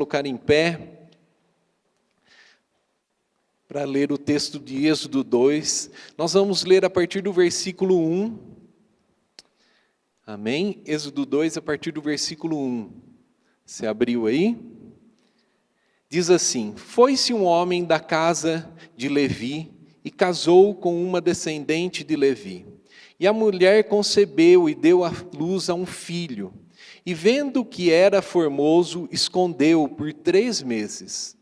Colocar em pé para ler o texto de Êxodo 2. Nós vamos ler a partir do versículo 1. Amém? Êxodo 2, a partir do versículo 1. Você abriu aí? Diz assim: Foi-se um homem da casa de Levi e casou com uma descendente de Levi. E a mulher concebeu e deu à luz a um filho. E vendo que era formoso, escondeu-o por 3 meses.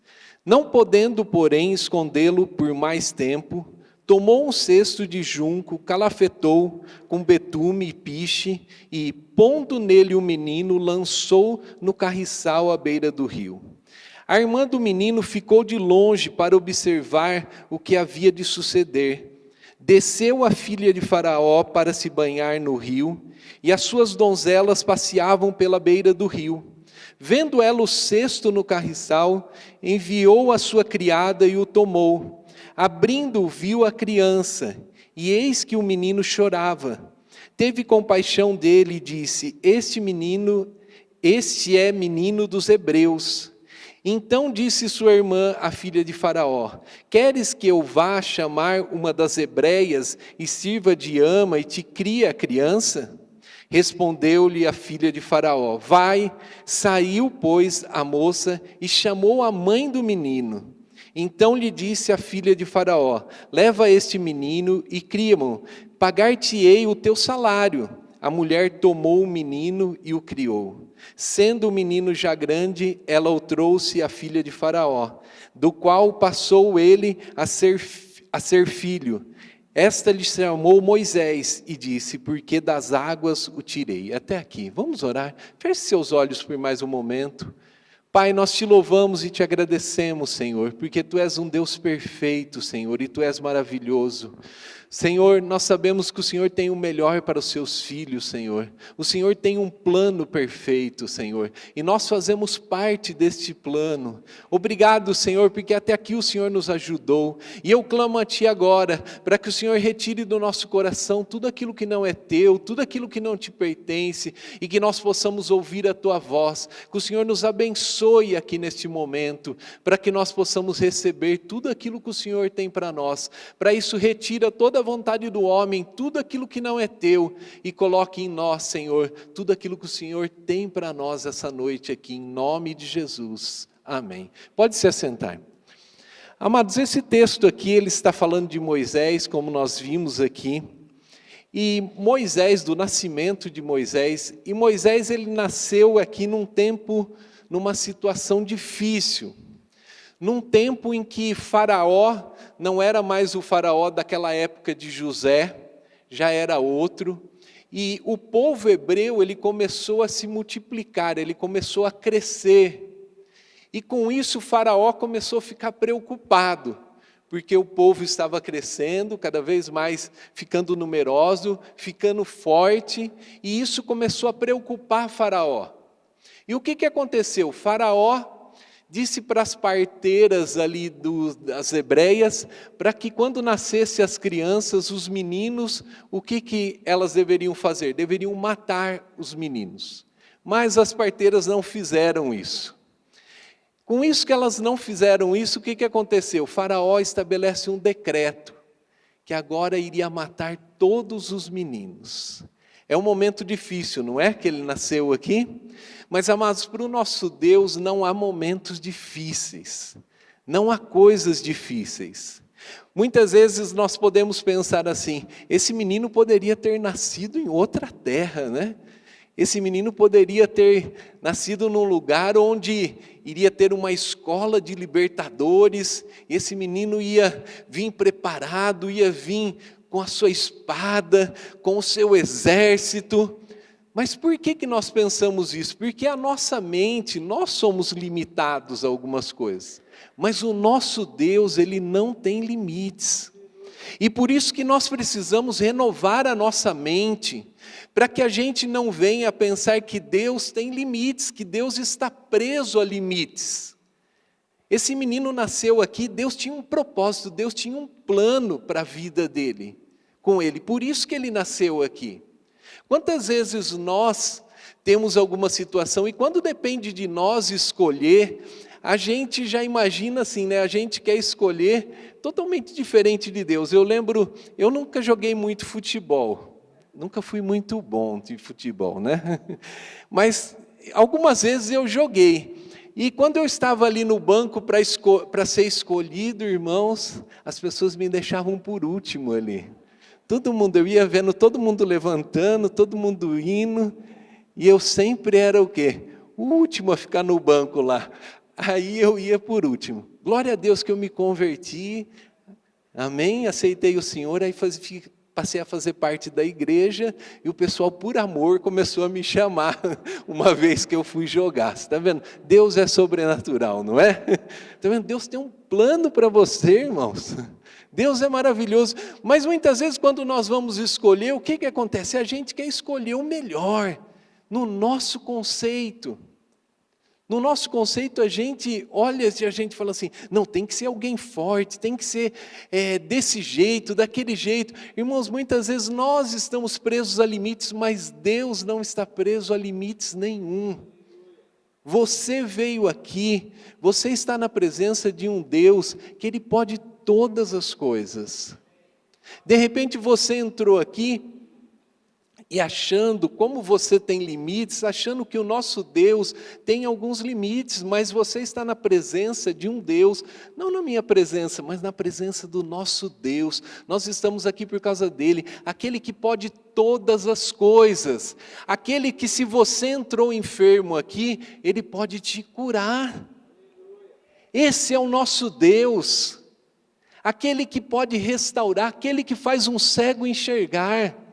Não podendo, porém, escondê-lo por mais tempo, tomou um cesto de junco, calafetou com betume e piche, e, pondo nele o menino, lançou no carriçal à beira do rio. A irmã do menino ficou de longe para observar o que havia de suceder. Desceu a filha de Faraó para se banhar no rio, e as suas donzelas passeavam pela beira do rio. Vendo ela o cesto no carriçal, enviou a sua criada e o tomou. Abrindo, viu a criança, e eis que o menino chorava. Teve compaixão dele e disse: Este é menino dos hebreus. Então disse sua irmã, a filha de Faraó: Queres que eu vá chamar uma das hebreias e sirva de ama e te crie a criança? Respondeu-lhe a filha de Faraó: Vai. Saiu, pois, a moça e chamou a mãe do menino. Então lhe disse a filha de Faraó: Leva este menino e cria-mo, pagar-te-ei o teu salário. A mulher tomou o menino e o criou. Sendo o menino já grande, ela o trouxe à filha de Faraó, do qual passou ele a ser filho. Esta lhe chamou Moisés e disse: Porque das águas o tirei. Até aqui, vamos orar? Feche seus olhos por mais um momento. Pai, nós te louvamos e te agradecemos, Senhor, porque Tu és um Deus perfeito, Senhor, e Tu és maravilhoso. Senhor, nós sabemos que o Senhor tem o melhor para os seus filhos, Senhor. O Senhor tem um plano perfeito, Senhor, e nós fazemos parte deste plano. Obrigado, Senhor, porque até aqui o Senhor nos ajudou. E eu clamo a Ti agora, para que o Senhor retire do nosso coração tudo aquilo que não é Teu, tudo aquilo que não Te pertence, e que nós possamos ouvir a Tua voz. Que o Senhor nos abençoe aqui neste momento, para que nós possamos receber tudo aquilo que o Senhor tem para nós. Para isso, retira toda a vontade do homem, tudo aquilo que não é Teu, e coloque em nós, Senhor, tudo aquilo que o Senhor tem para nós essa noite aqui, em nome de Jesus. Amém. Pode se assentar. Amados, esse texto aqui, ele está falando de Moisés, como nós vimos aqui, e Moisés, do nascimento de Moisés, e Moisés ele nasceu aqui num tempo, numa situação difícil, num tempo em que Faraó não era mais o Faraó daquela época de José, já era outro, e o povo hebreu ele começou a se multiplicar, ele começou a crescer, e com isso Faraó começou a ficar preocupado, porque o povo estava crescendo, cada vez mais ficando numeroso, ficando forte, e isso começou a preocupar Faraó. E o que aconteceu? Faraó disse para as parteiras ali das hebreias, para que quando nascessem as crianças, os meninos, o que elas deveriam fazer? Deveriam matar os meninos. Mas as parteiras não fizeram isso. Com isso que elas não fizeram isso, o que aconteceu? O Faraó estabelece um decreto, que agora iria matar todos os meninos. É um momento difícil, não é? Que ele nasceu aqui. Mas, amados, para o nosso Deus não há momentos difíceis. Não há coisas difíceis. Muitas vezes nós podemos pensar assim: esse menino poderia ter nascido em outra terra, né? Esse menino poderia ter nascido num lugar onde iria ter uma escola de libertadores. Esse menino ia vir preparado, ia vir com a sua espada, com o seu exército. Mas por que nós pensamos isso? Porque a nossa mente, nós somos limitados a algumas coisas. Mas o nosso Deus, Ele não tem limites. E por isso que nós precisamos renovar a nossa mente, para que a gente não venha a pensar que Deus tem limites, que Deus está preso a limites. Esse menino nasceu aqui, Deus tinha um propósito, Deus tinha um plano para a vida dele, com ele. Por isso que ele nasceu aqui. Quantas vezes nós temos alguma situação, e quando depende de nós escolher, a gente já imagina assim, né? A gente quer escolher totalmente diferente de Deus. Eu lembro, eu nunca joguei muito futebol, nunca fui muito bom de futebol, né? Mas algumas vezes eu joguei. E quando eu estava ali no banco para ser escolhido, irmãos, as pessoas me deixavam por último ali. Todo mundo, eu ia vendo todo mundo levantando, todo mundo indo, e eu sempre era o quê? O último a ficar no banco lá. Aí eu ia por último. Glória a Deus que eu me converti, amém? Aceitei o Senhor, aí passei a fazer parte da igreja, e o pessoal, por amor, começou a me chamar, uma vez que eu fui jogar. Você está vendo? Deus é sobrenatural, não é? Está vendo? Deus tem um plano para você, irmãos. Deus é maravilhoso, mas muitas vezes quando nós vamos escolher, o que acontece? A gente quer escolher o melhor, no nosso conceito. No nosso conceito, a gente olha e a gente fala assim, não, tem que ser alguém forte, tem que ser desse jeito, daquele jeito. Irmãos, muitas vezes nós estamos presos a limites, mas Deus não está preso a limites nenhum. Você veio aqui, você está na presença de um Deus que Ele pode todas as coisas. De repente você entrou aqui e achando, como você tem limites, achando que o nosso Deus tem alguns limites, mas você está na presença de um Deus, não na minha presença, mas na presença do nosso Deus. Nós estamos aqui por causa dele, aquele que pode todas as coisas, aquele que, se você entrou enfermo aqui, ele pode te curar. Esse é o nosso Deus, aquele que pode restaurar, aquele que faz um cego enxergar.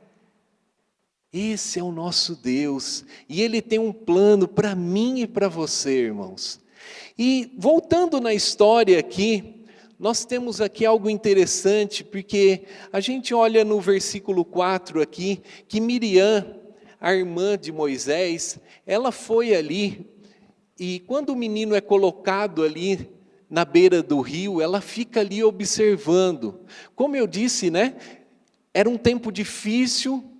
Esse é o nosso Deus, e Ele tem um plano para mim e para você, irmãos. E voltando na história aqui, nós temos aqui algo interessante, porque a gente olha no versículo 4 aqui, que Miriam, a irmã de Moisés, ela foi ali, e quando o menino é colocado ali na beira do rio, ela fica ali observando. Como eu disse, né? Era um tempo difícil,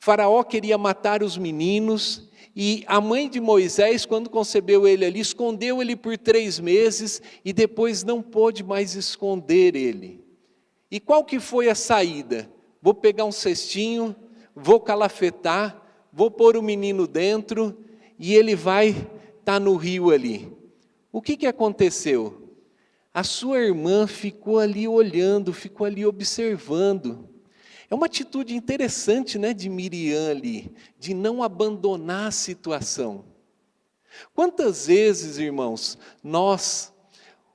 Faraó queria matar os meninos, e a mãe de Moisés, quando concebeu ele ali, escondeu ele por 3 meses, e depois não pôde mais esconder ele. E qual que foi a saída? Vou pegar um cestinho, vou calafetar, vou pôr o menino dentro, e ele vai estar no rio ali. O que aconteceu? A sua irmã ficou ali olhando, ficou ali observando. É uma atitude interessante, né, de Miriam ali, de não abandonar a situação. Quantas vezes, irmãos, nós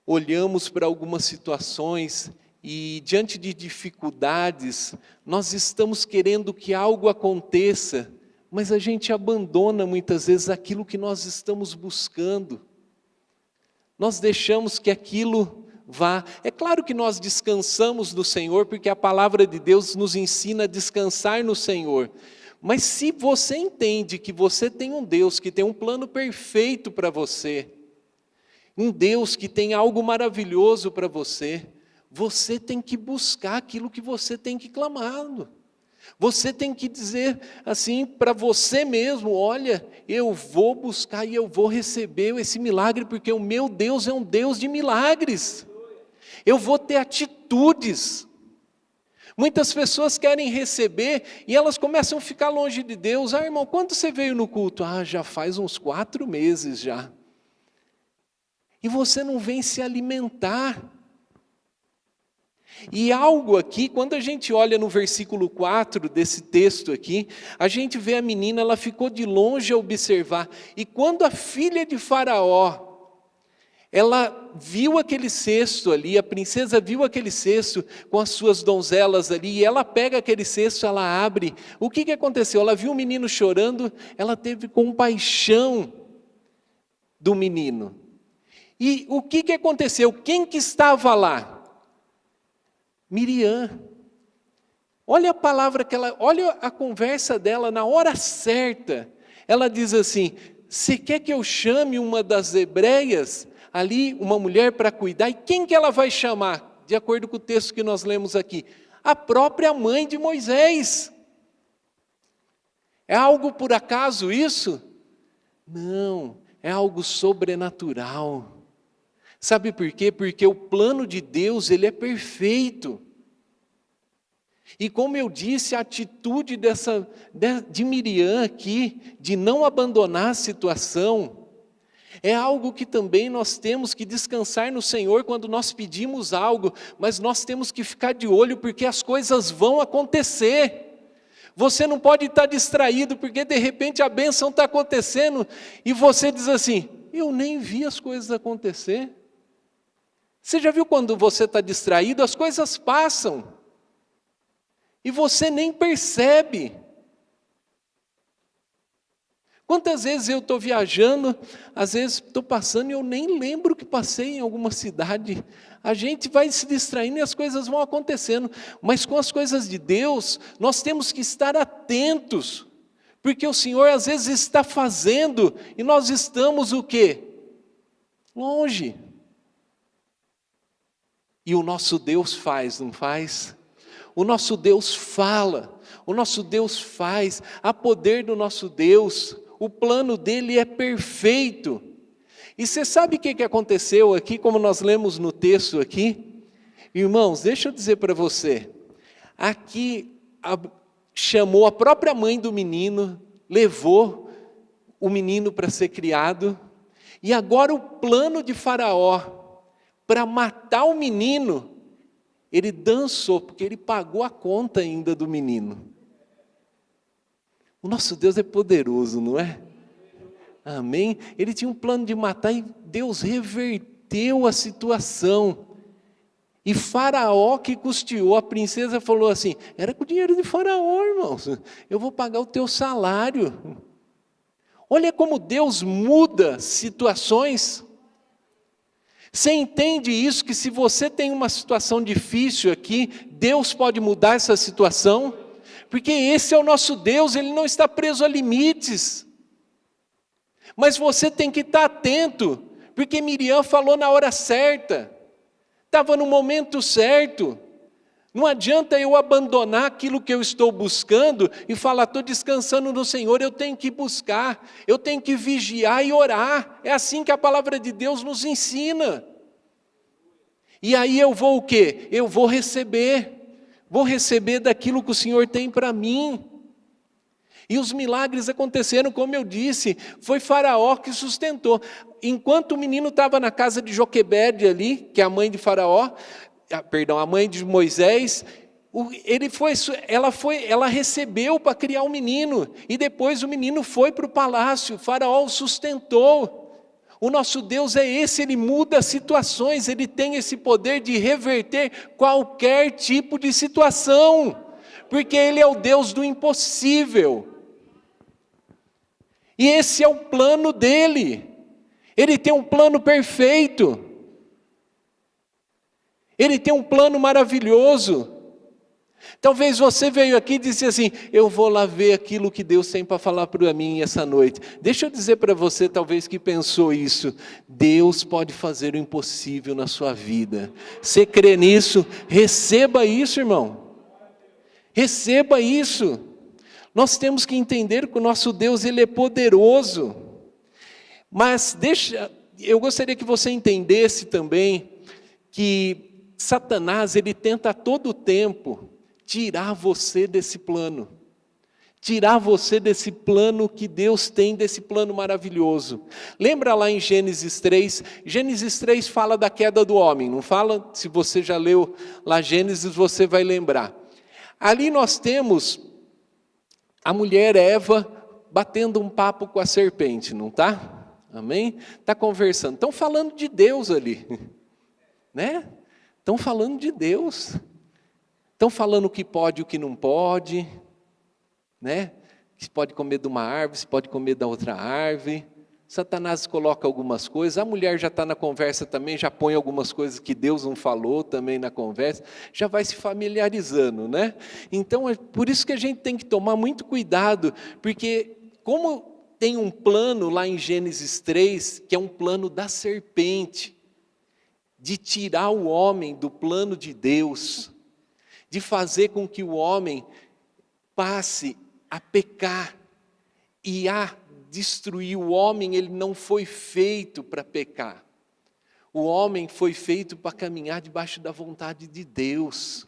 olhamos para algumas situações e, diante de dificuldades, nós estamos querendo que algo aconteça, mas a gente abandona muitas vezes aquilo que nós estamos buscando. Nós deixamos que aquilo vá. É claro que nós descansamos no Senhor, porque a palavra de Deus nos ensina a descansar no Senhor. Mas se você entende que você tem um Deus que tem um plano perfeito para você, um Deus que tem algo maravilhoso para você, você tem que buscar aquilo que você tem que clamar. Você tem que dizer assim para você mesmo, olha, eu vou buscar e eu vou receber esse milagre, porque o meu Deus é um Deus de milagres. Eu vou ter atitudes. Muitas pessoas querem receber e elas começam a ficar longe de Deus. Ah, irmão, quando você veio no culto? Ah, já faz uns 4 meses já. E você não vem se alimentar. E algo aqui, quando a gente olha no versículo 4 desse texto aqui, a gente vê a menina, ela ficou de longe a observar. E quando a filha de Faraó, ela viu aquele cesto ali, a princesa viu aquele cesto com as suas donzelas ali, e ela pega aquele cesto, ela abre. O que aconteceu? Ela viu o menino chorando, ela teve compaixão do menino. E o que aconteceu? Quem que estava lá? Miriam. Olha a palavra que ela, olha a conversa dela na hora certa. Ela diz assim: você quer que eu chame uma das hebreias ali, uma mulher para cuidar? E quem que ela vai chamar? De acordo com o texto que nós lemos aqui, a própria mãe de Moisés. É algo por acaso isso? Não, é algo sobrenatural. Sabe por quê? Porque o plano de Deus, ele é perfeito. E como eu disse, a atitude de Miriam aqui, de não abandonar a situação, é algo que também nós temos que descansar no Senhor quando nós pedimos algo, mas nós temos que ficar de olho porque as coisas vão acontecer. Você não pode estar distraído porque de repente a bênção está acontecendo e você diz assim, eu nem vi as coisas acontecer. Você já viu quando você está distraído, as coisas passam e você nem percebe. Quantas vezes eu estou viajando, às vezes estou passando e eu nem lembro que passei em alguma cidade. A gente vai se distraindo e as coisas vão acontecendo. Mas com as coisas de Deus, nós temos que estar atentos. Porque o Senhor às vezes está fazendo e nós estamos o quê? Longe. E o nosso Deus faz, não faz? O nosso Deus fala, o nosso Deus faz, há poder do nosso Deus. O plano dele é perfeito. E você sabe o que aconteceu aqui, como nós lemos no texto aqui? Irmãos, deixa eu dizer para você. Aqui chamou a própria mãe do menino, levou o menino para ser criado. E agora o plano de Faraó, para matar o menino, ele dançou, porque ele pagou a conta ainda do menino. O nosso Deus é poderoso, não é? Amém? Ele tinha um plano de matar e Deus reverteu a situação. E Faraó que custeou, a princesa falou assim, era com o dinheiro de Faraó, irmãos, eu vou pagar o teu salário. Olha como Deus muda situações. Você entende isso, que se você tem uma situação difícil aqui, Deus pode mudar essa situação? Porque esse é o nosso Deus, Ele não está preso a limites. Mas você tem que estar atento, porque Miriam falou na hora certa, estava no momento certo. Não adianta eu abandonar aquilo que eu estou buscando e falar, estou descansando no Senhor, eu tenho que buscar, eu tenho que vigiar e orar. É assim que a palavra de Deus nos ensina. E aí eu vou o quê? Eu vou receber daquilo que o Senhor tem para mim. E os milagres aconteceram, como eu disse, foi Faraó que sustentou. Enquanto o menino estava na casa de Joquebede ali, que é a mãe de Faraó, a mãe de Moisés, ela recebeu para criar o menino, e depois o menino foi para o palácio, Faraó o sustentou. O nosso Deus é esse, Ele muda situações, Ele tem esse poder de reverter qualquer tipo de situação, porque Ele é o Deus do impossível. E esse é o plano dEle, Ele tem um plano perfeito, Ele tem um plano maravilhoso. Talvez você veio aqui e disse assim, eu vou lá ver aquilo que Deus tem para falar para mim essa noite. Deixa eu dizer para você, talvez que pensou isso, Deus pode fazer o impossível na sua vida. Você crê nisso? Receba isso, irmão. Receba isso. Nós temos que entender que o nosso Deus, Ele é poderoso. Mas eu gostaria que você entendesse também que Satanás, ele tenta a todo tempo tirar você desse plano. Tirar você desse plano que Deus tem, desse plano maravilhoso. Lembra lá em Gênesis 3? Gênesis 3 fala da queda do homem, não fala? Se você já leu lá Gênesis, você vai lembrar. Ali nós temos a mulher Eva batendo um papo com a serpente, não está? Amém? Está conversando. Estão falando de Deus ali, né? Estão falando de Deus. Estão falando o que pode e o que não pode, né? Se pode comer de uma árvore, se pode comer da outra árvore. Satanás coloca algumas coisas, a mulher já está na conversa também, já põe algumas coisas que Deus não falou também na conversa, já vai se familiarizando, né? Então é por isso que a gente tem que tomar muito cuidado, porque como tem um plano lá em Gênesis 3, que é um plano da serpente, de tirar o homem do plano de Deus, de fazer com que o homem passe a pecar e a destruir. O homem, ele não foi feito para pecar. O homem foi feito para caminhar debaixo da vontade de Deus.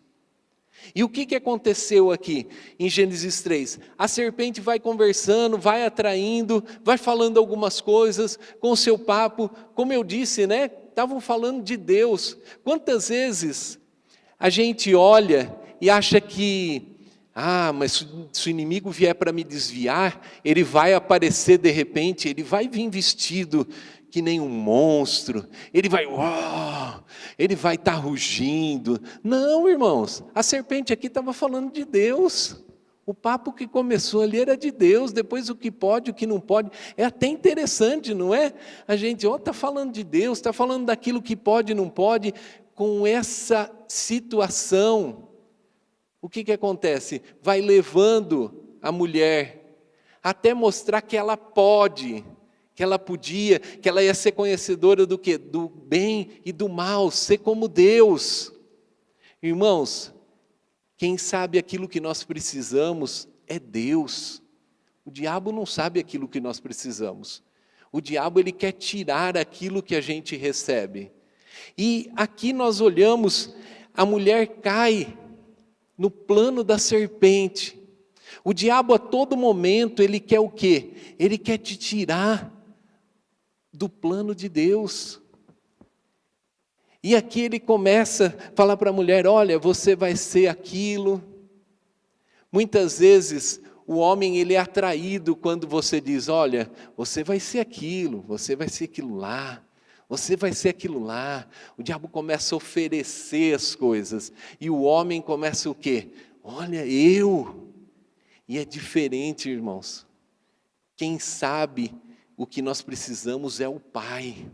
E o que aconteceu aqui em Gênesis 3? A serpente vai conversando, vai atraindo, vai falando algumas coisas com o seu papo. Como eu disse, né? Estavam falando de Deus. Quantas vezes a gente olha e acha que, mas se o inimigo vier para me desviar, ele vai aparecer de repente, ele vai vir vestido que nem um monstro, ele vai estar rugindo. Não, irmãos, a serpente aqui estava falando de Deus. O papo que começou ali era de Deus, depois o que pode, o que não pode. É até interessante, não é? A gente está falando de Deus, está falando daquilo que pode e não pode. Com essa situação, o que acontece? Vai levando a mulher até mostrar que ela pode, que ela podia, que ela ia ser conhecedora do quê? Do bem e do mal, ser como Deus. Irmãos, quem sabe aquilo que nós precisamos é Deus. O diabo não sabe aquilo que nós precisamos. O diabo, ele quer tirar aquilo que a gente recebe. E aqui nós olhamos, a mulher cai no plano da serpente. O diabo a todo momento, ele quer o quê? Ele quer te tirar do plano de Deus. E aqui ele começa a falar para a mulher, olha, você vai ser aquilo. Muitas vezes o homem, ele é atraído quando você diz, olha, você vai ser aquilo, você vai ser aquilo lá, você vai ser aquilo lá. O diabo começa a oferecer as coisas, e o homem começa o quê? Olha, eu. E é diferente, irmãos. Quem sabe o que nós precisamos é o Pai.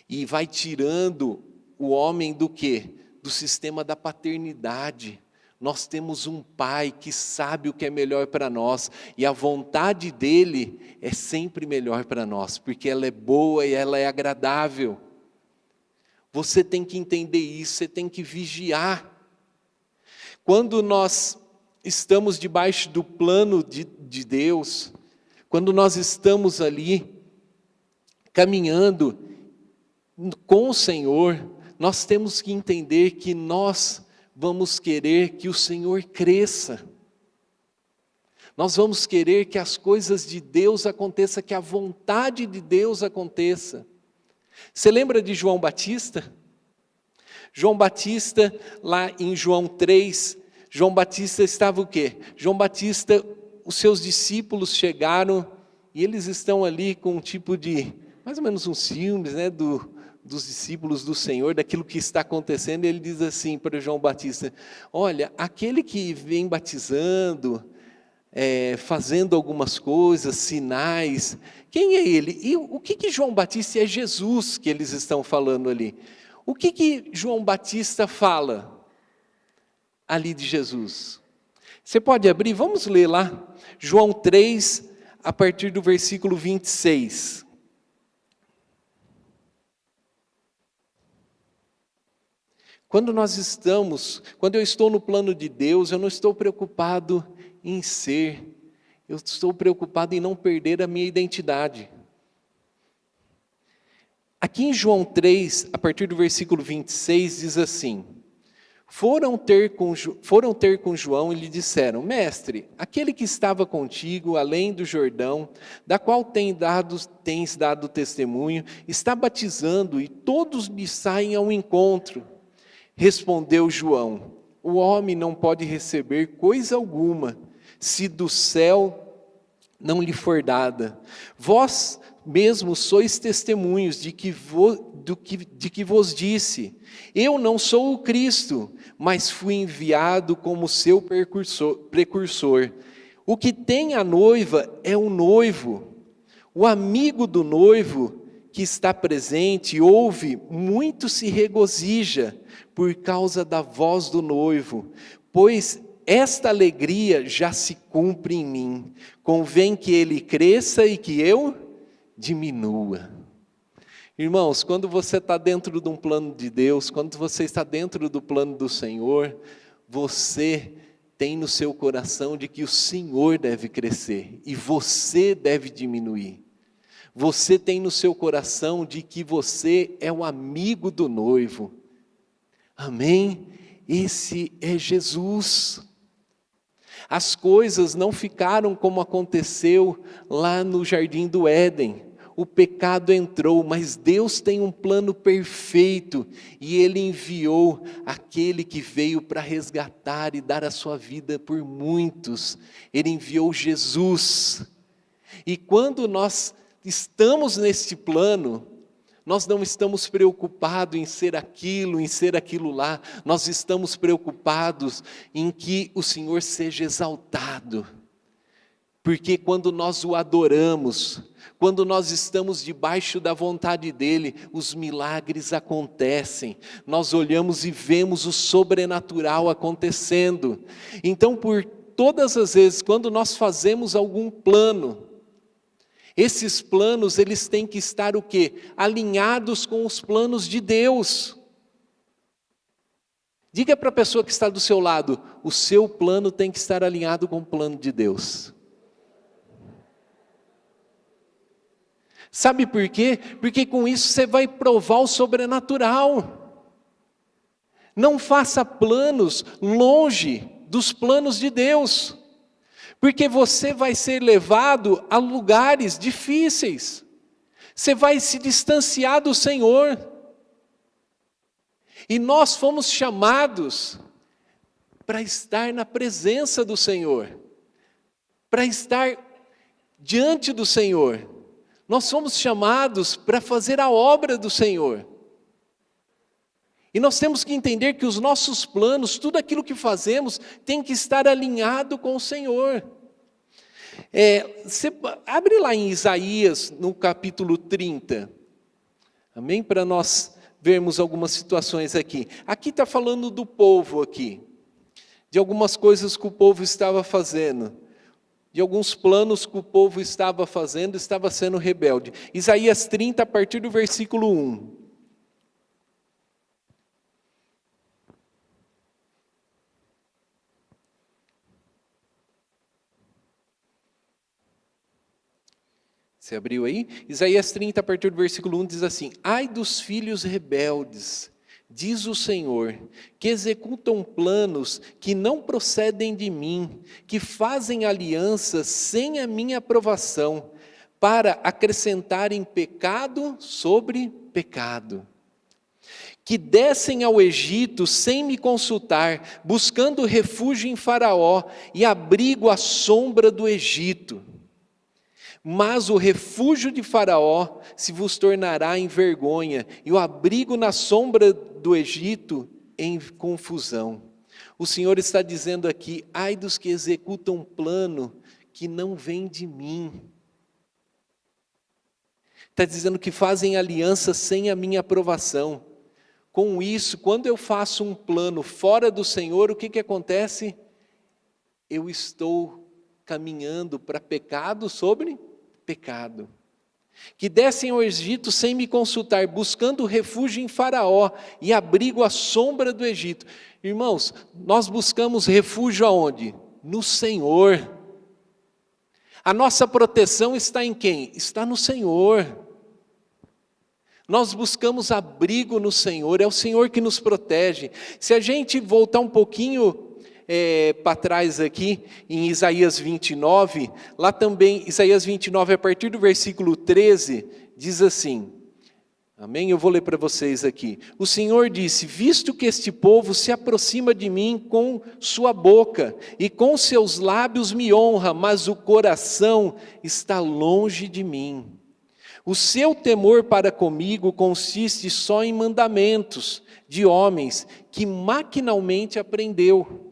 E vai tirando o homem do quê? Do sistema da paternidade. Nós temos um Pai que sabe o que é melhor para nós, e a vontade dEle é sempre melhor para nós, porque ela é boa e ela é agradável. Você tem que entender isso, você tem que vigiar. Quando nós estamos debaixo do plano de Deus, quando nós estamos ali, caminhando com o Senhor, nós temos que entender que nós vamos querer que o Senhor cresça. Nós vamos querer que as coisas de Deus aconteçam, que a vontade de Deus aconteça. Você lembra de João Batista? João Batista, lá em João 3, João Batista estava o quê? João Batista, os seus discípulos chegaram e eles estão ali com um tipo de, mais ou menos uns filmes, né, dos discípulos do Senhor, daquilo que está acontecendo. Ele diz assim para João Batista, olha, aquele que vem batizando, fazendo algumas coisas, sinais, quem é ele? E o que João Batista é Jesus que eles estão falando ali? O que João Batista fala ali de Jesus? Você pode abrir, vamos ler lá, João 3, a partir do versículo 26. Quando eu estou no plano de Deus, eu não estou preocupado em ser, eu estou preocupado em não perder a minha identidade. Aqui em João 3, a partir do versículo 26, diz assim, foram ter com João e lhe disseram, mestre, aquele que estava contigo, além do Jordão, da qual tens dado testemunho, está batizando e todos lhe saem ao encontro. Respondeu João, o homem não pode receber coisa alguma, se do céu não lhe for dada. Vós mesmos sois testemunhos de que vos disse, eu não sou o Cristo, mas fui enviado como seu precursor. O que tem a noiva é o noivo. O amigo do noivo que está presente, ouve, muito se regozija por causa da voz do noivo, pois esta alegria já se cumpre em mim. Convém que ele cresça e que eu diminua. Irmãos, quando você está dentro de um plano de Deus, quando você está dentro do plano do Senhor, você tem no seu coração de que o Senhor deve crescer e você deve diminuir. Você tem no seu coração de que você é o amigo do noivo. Amém? Esse é Jesus. As coisas não ficaram como aconteceu lá no Jardim do Éden. O pecado entrou, mas Deus tem um plano perfeito e Ele enviou aquele que veio para resgatar e dar a sua vida por muitos. Ele enviou Jesus. E quando nós estamos neste plano, nós não estamos preocupados em ser aquilo lá. Nós estamos preocupados em que o Senhor seja exaltado. Porque quando nós o adoramos, quando nós estamos debaixo da vontade dEle, os milagres acontecem. Nós olhamos e vemos o sobrenatural acontecendo. Então, por todas as vezes, quando nós fazemos algum plano, esses planos, eles têm que estar o quê? Alinhados com os planos de Deus. Diga para a pessoa que está do seu lado, o seu plano tem que estar alinhado com o plano de Deus. Sabe por quê? Porque com isso você vai provar o sobrenatural. Não faça planos longe dos planos de Deus. Porque você vai ser levado a lugares difíceis. Você vai se distanciar do Senhor. E nós fomos chamados para estar na presença do Senhor. Para estar diante do Senhor. Nós fomos chamados para fazer a obra do Senhor. E nós temos que entender que os nossos planos, tudo aquilo que fazemos, tem que estar alinhado com o Senhor. Você abre lá em Isaías, no capítulo 30. Amém? Para nós vermos algumas situações aqui. Aqui está falando do povo aqui. De algumas coisas que o povo estava fazendo. De alguns planos que o povo estava fazendo, estava sendo rebelde. Isaías 30, a partir do versículo 1. Você abriu aí? Isaías 30, a partir do versículo 1, diz assim: Ai dos filhos rebeldes, diz o Senhor, que executam planos que não procedem de mim, que fazem alianças sem a minha aprovação, para acrescentarem pecado sobre pecado. Que descem ao Egito sem me consultar, buscando refúgio em Faraó e abrigo à sombra do Egito. Mas o refúgio de Faraó se vos tornará em vergonha, e o abrigo na sombra do Egito em confusão. O Senhor está dizendo aqui: ai dos que executam um plano que não vem de mim. Está dizendo que fazem aliança sem a minha aprovação. Com isso, quando eu faço um plano fora do Senhor, o que acontece? Eu estou caminhando para pecado sobre pecado. Que descem ao Egito sem me consultar, buscando refúgio em Faraó e abrigo à sombra do Egito. Irmãos, nós buscamos refúgio aonde? No Senhor. A nossa proteção está em quem? Está no Senhor. Nós buscamos abrigo no Senhor, é o Senhor que nos protege. Se a gente voltar um pouquinho para trás aqui, em Isaías 29, lá também, Isaías 29, a partir do versículo 13, diz assim, amém? Eu vou ler para vocês aqui. O Senhor disse: visto que este povo se aproxima de mim com sua boca, e com seus lábios me honra, mas o coração está longe de mim. O seu temor para comigo consiste só em mandamentos de homens que maquinalmente aprendeu.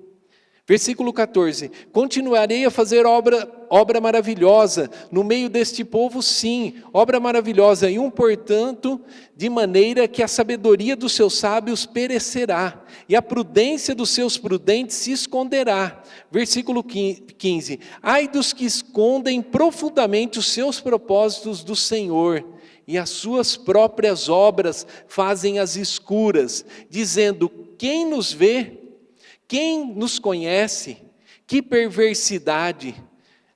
Versículo 14, continuarei a fazer obra maravilhosa, no meio deste povo sim, obra maravilhosa, e portanto, de maneira que a sabedoria dos seus sábios perecerá, e a prudência dos seus prudentes se esconderá. Versículo 15, ai dos que escondem profundamente os seus propósitos do Senhor, e as suas próprias obras fazem às escuras, dizendo: quem nos vê? Quem nos conhece? Que perversidade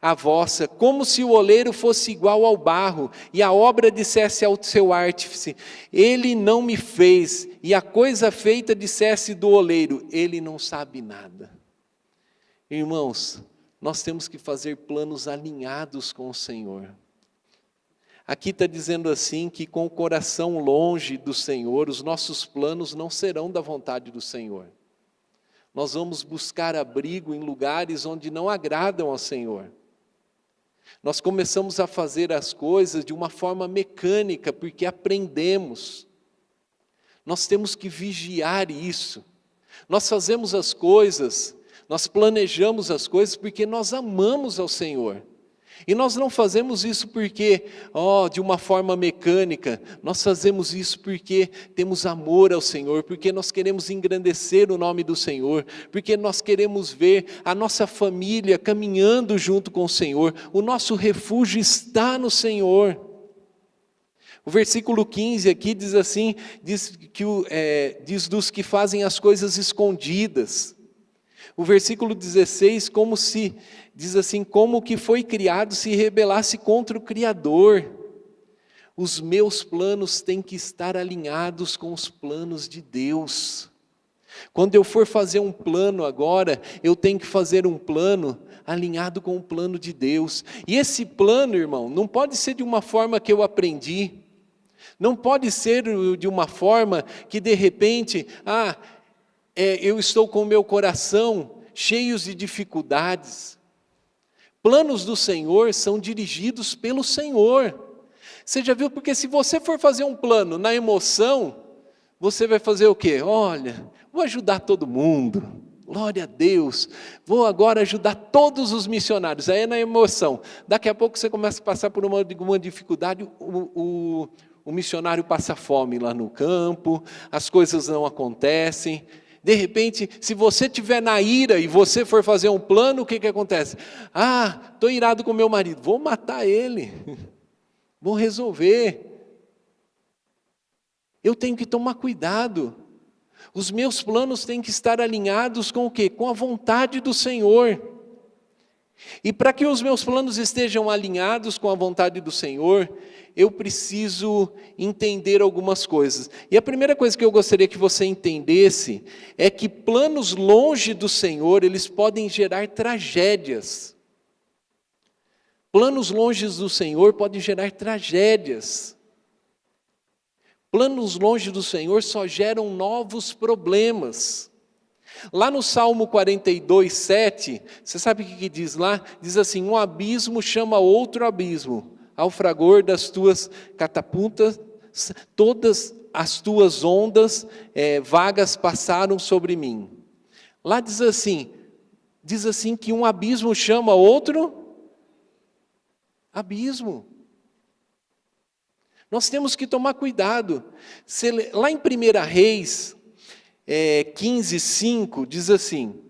a vossa, como se o oleiro fosse igual ao barro, e a obra dissesse ao seu artífice, ele não me fez, e a coisa feita dissesse do oleiro, ele não sabe nada. Irmãos, nós temos que fazer planos alinhados com o Senhor. Aqui está dizendo assim, que com o coração longe do Senhor, os nossos planos não serão da vontade do Senhor. Nós vamos buscar abrigo em lugares onde não agradam ao Senhor. Nós começamos a fazer as coisas de uma forma mecânica, porque aprendemos. Nós temos que vigiar isso. Nós fazemos as coisas, nós planejamos as coisas porque nós amamos ao Senhor. E nós não fazemos isso porque, de uma forma mecânica, nós fazemos isso porque temos amor ao Senhor, porque nós queremos engrandecer o nome do Senhor, porque nós queremos ver a nossa família caminhando junto com o Senhor, o nosso refúgio está no Senhor. O versículo 15 aqui diz assim, diz dos que fazem as coisas escondidas. O versículo 16, diz assim, como que foi criado se rebelasse contra o Criador. Os meus planos têm que estar alinhados com os planos de Deus. Quando eu for fazer um plano agora, eu tenho que fazer um plano alinhado com o plano de Deus. E esse plano, irmão, não pode ser de uma forma que eu aprendi. Não pode ser de uma forma que de repente, eu estou com o meu coração cheio de dificuldades. Planos do Senhor são dirigidos pelo Senhor. Você já viu? Porque se você for fazer um plano na emoção, você vai fazer o quê? Olha, vou ajudar todo mundo, glória a Deus, vou agora ajudar todos os missionários, aí é na emoção. Daqui a pouco você começa a passar por uma dificuldade, o missionário passa fome lá no campo, as coisas não acontecem. De repente, se você estiver na ira e você for fazer um plano, o que acontece? Estou irado com meu marido, vou matar ele, vou resolver. Eu tenho que tomar cuidado. Os meus planos têm que estar alinhados com o quê? Com a vontade do Senhor. E para que os meus planos estejam alinhados com a vontade do Senhor, eu preciso entender algumas coisas. E a primeira coisa que eu gostaria que você entendesse é que planos longe do Senhor, eles podem gerar tragédias. Planos longe do Senhor podem gerar tragédias. Planos longe do Senhor só geram novos problemas. Lá no Salmo 42, 7, você sabe o que diz lá? Diz assim, um abismo chama outro abismo, ao fragor das tuas catapultas, todas as tuas ondas vagas passaram sobre mim. Lá diz assim que um abismo chama outro abismo. Nós temos que tomar cuidado. Lá em 1 Reis 15:5 diz assim,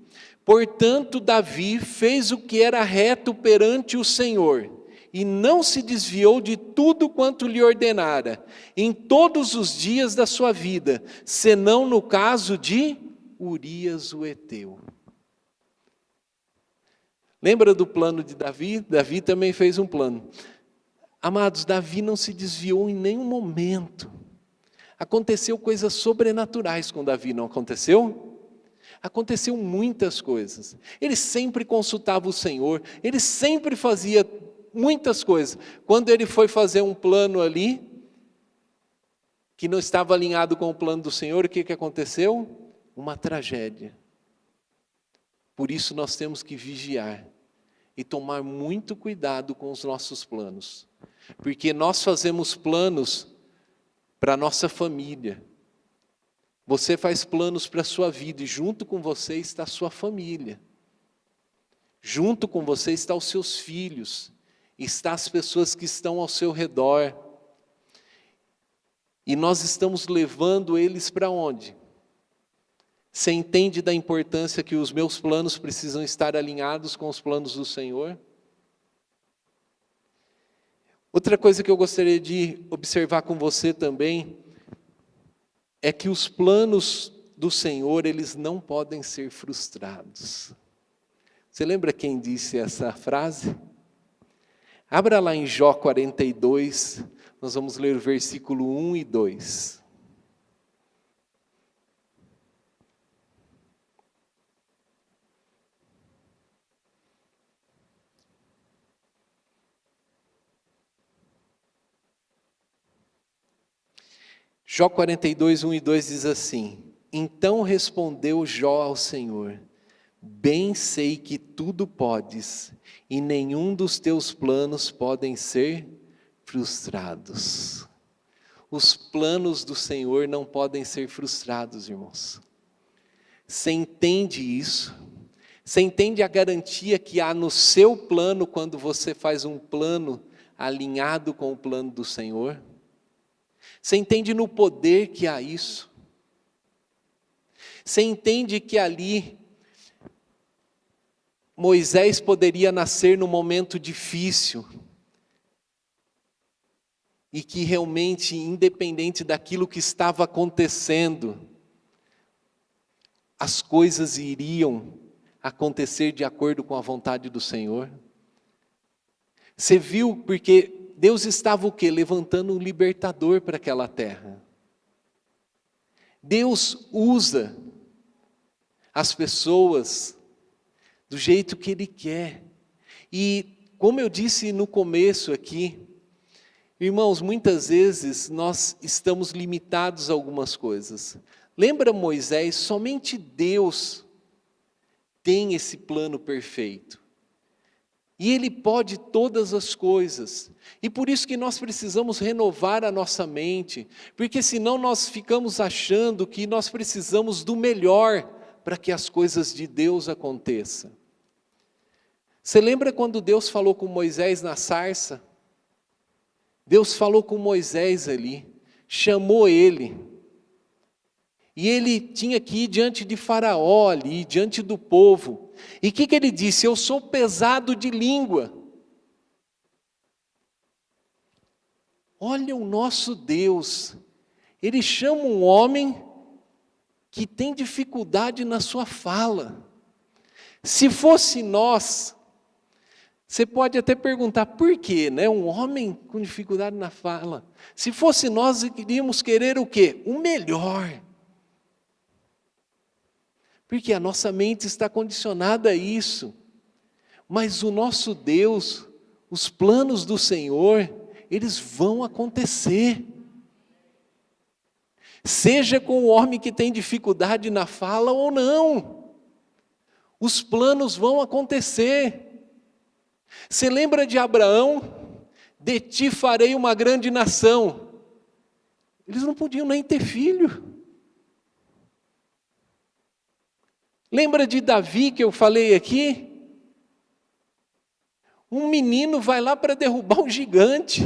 portanto Davi fez o que era reto perante o Senhor, e não se desviou de tudo quanto lhe ordenara, em todos os dias da sua vida, senão no caso de Urias o Heteu. Lembra do plano de Davi? Davi também fez um plano. Amados, Davi não se desviou em nenhum momento. Aconteceu coisas sobrenaturais com Davi, não aconteceu? Aconteceu muitas coisas. Ele sempre consultava o Senhor, ele sempre fazia muitas coisas. Quando ele foi fazer um plano ali, que não estava alinhado com o plano do Senhor, o que aconteceu? Uma tragédia. Por isso nós temos que vigiar e tomar muito cuidado com os nossos planos. Porque nós fazemos planos para a nossa família. Você faz planos para a sua vida e junto com você está a sua família. Junto com você estão os seus filhos, estão as pessoas que estão ao seu redor. E nós estamos levando eles para onde? Você entende da importância que os meus planos precisam estar alinhados com os planos do Senhor? Outra coisa que eu gostaria de observar com você também é que os planos do Senhor, eles não podem ser frustrados. Você lembra quem disse essa frase? Abra lá em Jó 42, nós vamos ler o versículo 1 e 2. Jó 42, 1 e 2 diz assim: Então respondeu Jó ao Senhor: Bem sei que tudo podes, e nenhum dos teus planos podem ser frustrados. Os planos do Senhor não podem ser frustrados, irmãos. Você entende isso? Você entende a garantia que há no seu plano quando você faz um plano alinhado com o plano do Senhor? Você entende no poder que há isso? Você entende que ali Moisés poderia nascer num momento difícil e que realmente, independente daquilo que estava acontecendo, as coisas iriam acontecer de acordo com a vontade do Senhor? Você viu porque Deus estava o quê? Levantando um libertador para aquela terra. Deus usa as pessoas do jeito que Ele quer. E como eu disse no começo aqui, irmãos, muitas vezes nós estamos limitados a algumas coisas. Lembra Moisés? Somente Deus tem esse plano perfeito. E Ele pode todas as coisas. E por isso que nós precisamos renovar a nossa mente, porque senão nós ficamos achando que nós precisamos do melhor para que as coisas de Deus aconteçam. Você lembra quando Deus falou com Moisés na sarça? Deus falou com Moisés ali, chamou ele. E ele tinha que ir diante de Faraó ali, diante do povo. E o que ele disse? Eu sou pesado de língua. Olha o nosso Deus. Ele chama um homem que tem dificuldade na sua fala. Se fosse nós, você pode até perguntar por quê, né? Um homem com dificuldade na fala. Se fosse nós, iríamos querer o quê? O melhor. Porque a nossa mente está condicionada a isso. Mas o nosso Deus, os planos do Senhor, eles vão acontecer. Seja com o homem que tem dificuldade na fala ou não. Os planos vão acontecer. Você lembra de Abraão? De ti farei uma grande nação. Eles não podiam nem ter filho. Lembra de Davi que eu falei aqui? Um menino vai lá para derrubar um gigante.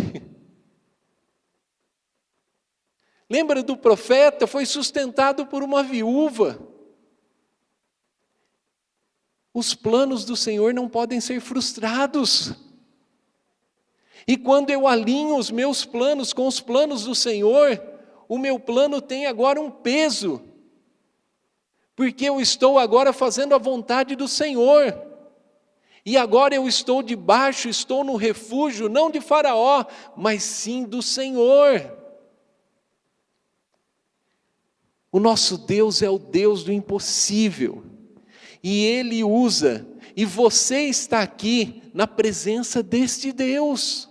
Lembra do profeta? Foi sustentado por uma viúva. Os planos do Senhor não podem ser frustrados. E quando eu alinho os meus planos com os planos do Senhor, o meu plano tem agora um peso. Porque eu estou agora fazendo a vontade do Senhor. E agora eu estou debaixo, estou no refúgio, não de Faraó, mas sim do Senhor. O nosso Deus é o Deus do impossível. E Ele usa, e você está aqui na presença deste Deus.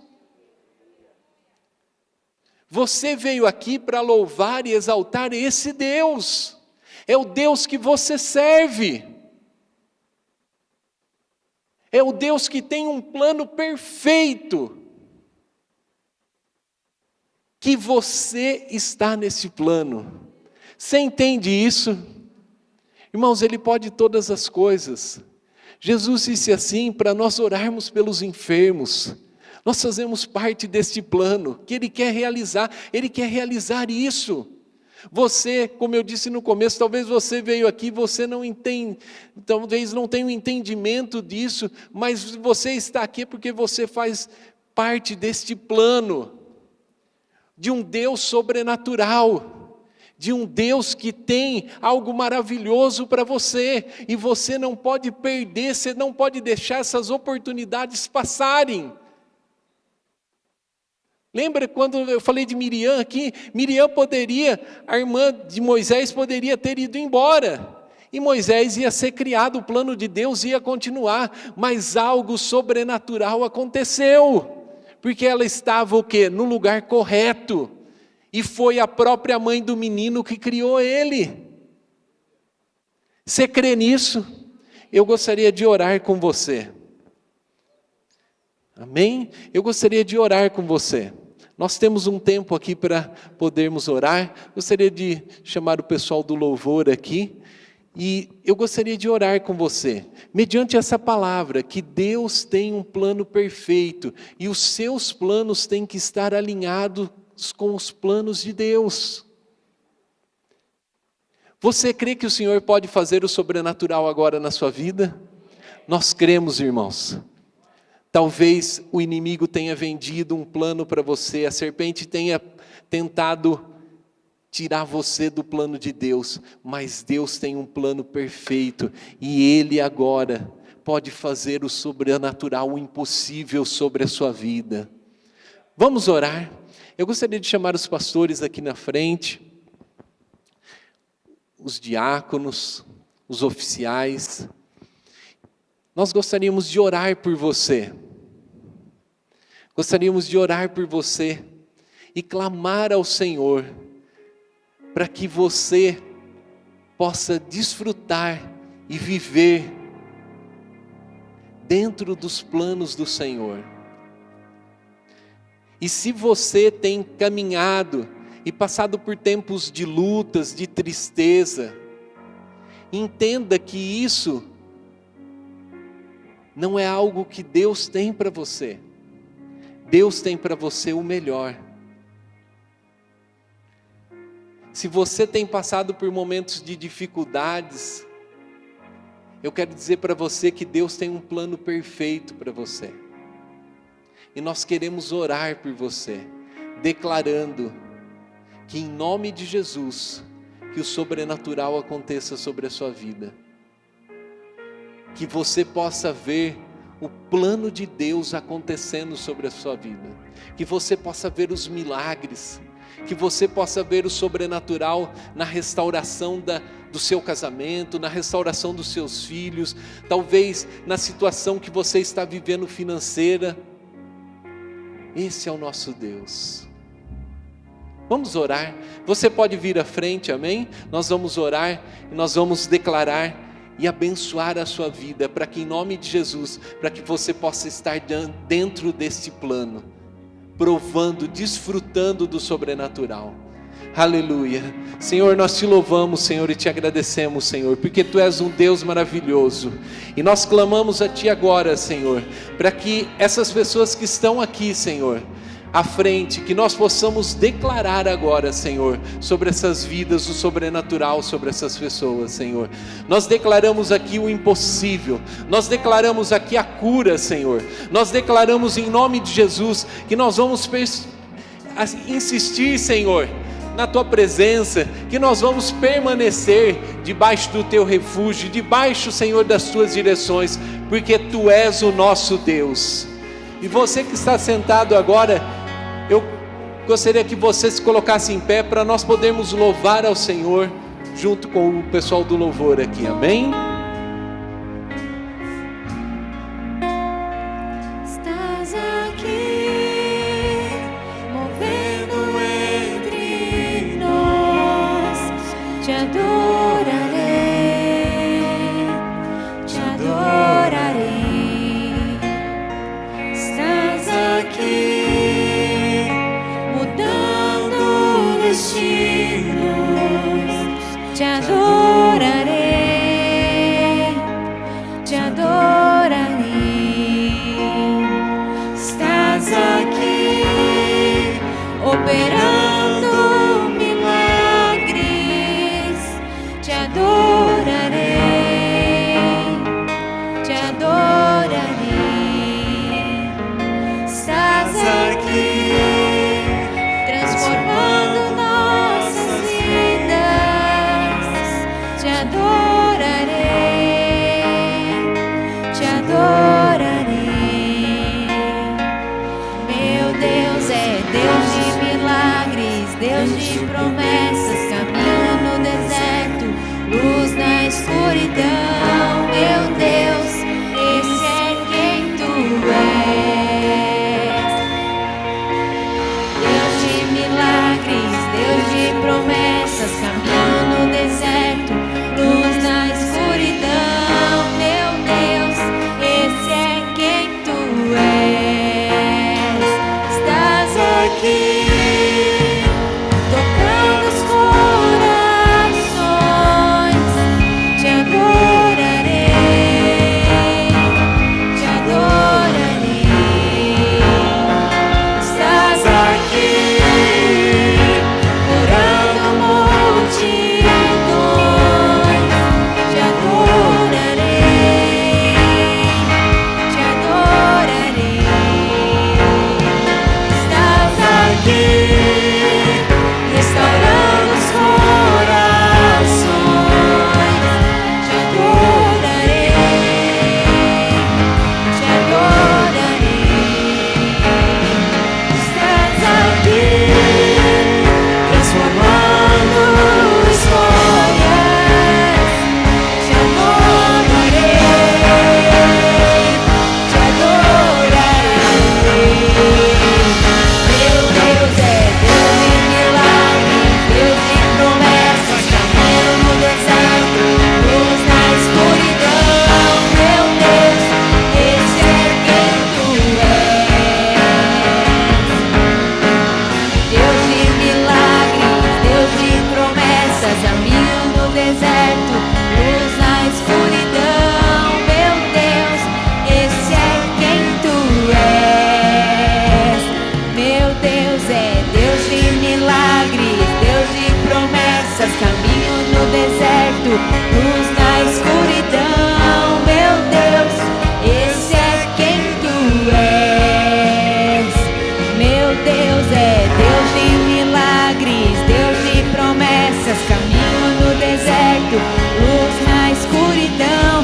Você veio aqui para louvar e exaltar esse Deus. É o Deus que você serve. É o Deus que tem um plano perfeito. Que você está nesse plano. Você entende isso? Irmãos, Ele pode todas as coisas. Jesus disse assim, para nós orarmos pelos enfermos. Nós fazemos parte deste plano, que Ele quer realizar isso. Você, como eu disse no começo, talvez você veio aqui, você não entende, talvez não tenha um entendimento disso, mas você está aqui porque você faz parte deste plano, de um Deus sobrenatural, de um Deus que tem algo maravilhoso para você, e você não pode perder, você não pode deixar essas oportunidades passarem. Lembra quando eu falei de Miriam aqui? Miriam poderia, a irmã de Moisés poderia ter ido embora, e Moisés ia ser criado, o plano de Deus ia continuar, mas algo sobrenatural aconteceu, porque ela estava o quê? No lugar correto, e foi a própria mãe do menino que criou ele. Você crê nisso? Eu gostaria de orar com você. Amém? Eu gostaria de orar com você. Nós temos um tempo aqui para podermos orar. Gostaria de chamar o pessoal do louvor aqui. E eu gostaria de orar com você, mediante essa palavra, que Deus tem um plano perfeito, e os seus planos têm que estar alinhados com os planos de Deus. Você crê que o Senhor pode fazer o sobrenatural agora na sua vida? Nós cremos, irmãos. Talvez o inimigo tenha vendido um plano para você, a serpente tenha tentado tirar você do plano de Deus, mas Deus tem um plano perfeito, e Ele agora pode fazer o sobrenatural, o impossível sobre a sua vida. Vamos orar? Eu gostaria de chamar os pastores aqui na frente, os diáconos, os oficiais. Nós gostaríamos de orar por você. Gostaríamos de orar por você e clamar ao Senhor para que você possa desfrutar e viver dentro dos planos do Senhor. E se você tem caminhado e passado por tempos de lutas, de tristeza, entenda que isso não é algo que Deus tem para você. Deus tem para você o melhor. Se você tem passado por momentos de dificuldades, eu quero dizer para você que Deus tem um plano perfeito para você. E nós queremos orar por você, declarando que em nome de Jesus, que o sobrenatural aconteça sobre a sua vida. Que você possa ver o plano de Deus acontecendo sobre a sua vida. Que você possa ver os milagres. Que você possa ver o sobrenatural na restauração do seu casamento, na restauração dos seus filhos, talvez na situação que você está vivendo financeira. Esse é o nosso Deus. Vamos orar. Você pode vir à frente, amém? Nós vamos orar e nós vamos declarar e abençoar a sua vida, para que em nome de Jesus, para que você possa estar dentro deste plano, provando, desfrutando do sobrenatural. Aleluia. Senhor, nós te louvamos, Senhor, e te agradecemos, Senhor, porque Tu és um Deus maravilhoso, e nós clamamos a Ti agora, Senhor, para que essas pessoas que estão aqui, Senhor, à frente, que nós possamos declarar agora, Senhor, sobre essas vidas, o sobrenatural sobre essas pessoas, Senhor. Nós declaramos aqui o impossível, nós declaramos aqui a cura, Senhor. Nós declaramos em nome de Jesus que nós vamos insistir, Senhor, na Tua presença, que nós vamos permanecer debaixo do Teu refúgio, debaixo, Senhor, das Tuas direções, porque Tu és o nosso Deus. E você que está sentado agora, eu gostaria que você se colocasse em pé para nós podermos louvar ao Senhor junto com o pessoal do louvor aqui, amém? Estás aqui, movendo entre nós, te adorarei, te adorarei. Estás aqui, mudando destinos, te adorarei, te adorarei. Estás aqui, operando milagres, te adorarei, te adorarei. Estás aqui, transformando nossas vidas, te adorarei. Meu Deus é Deus de milagres, Deus de promessas, caminho no deserto, luz na escuridão. Meu Deus, esse é quem tu és. Deus de milagres, Deus de promessas, caminho no deserto, luz na escuridão. Meu Deus, esse é quem tu és. Estás aqui, tocando os corações. Te adorarei, te adorarei. Estás aqui, curando multidões. Te adorarei, te adorarei. Estás aqui, restaurando os corações. Te adorarei, te adorarei. Estás aqui, transformando histórias. Te adorarei, te adorarei. Meu Deus é Deus de milagres, Deus de promessas, caminho no deserto, luz na escuridão. Meu Deus, esse é quem tu és. Deus de milagres, Deus de promessas, caminho no deserto, luz na escuridão. Meu Deus, esse é quem tu és. Meu Deus é Deus de milagres, Deus de promessas, caminho no deserto, luz na escuridão. Meu Deus, esse é quem tu és. Meu Deus é Deus de milagres, Deus de promessas, caminho no deserto, luz na escuridão.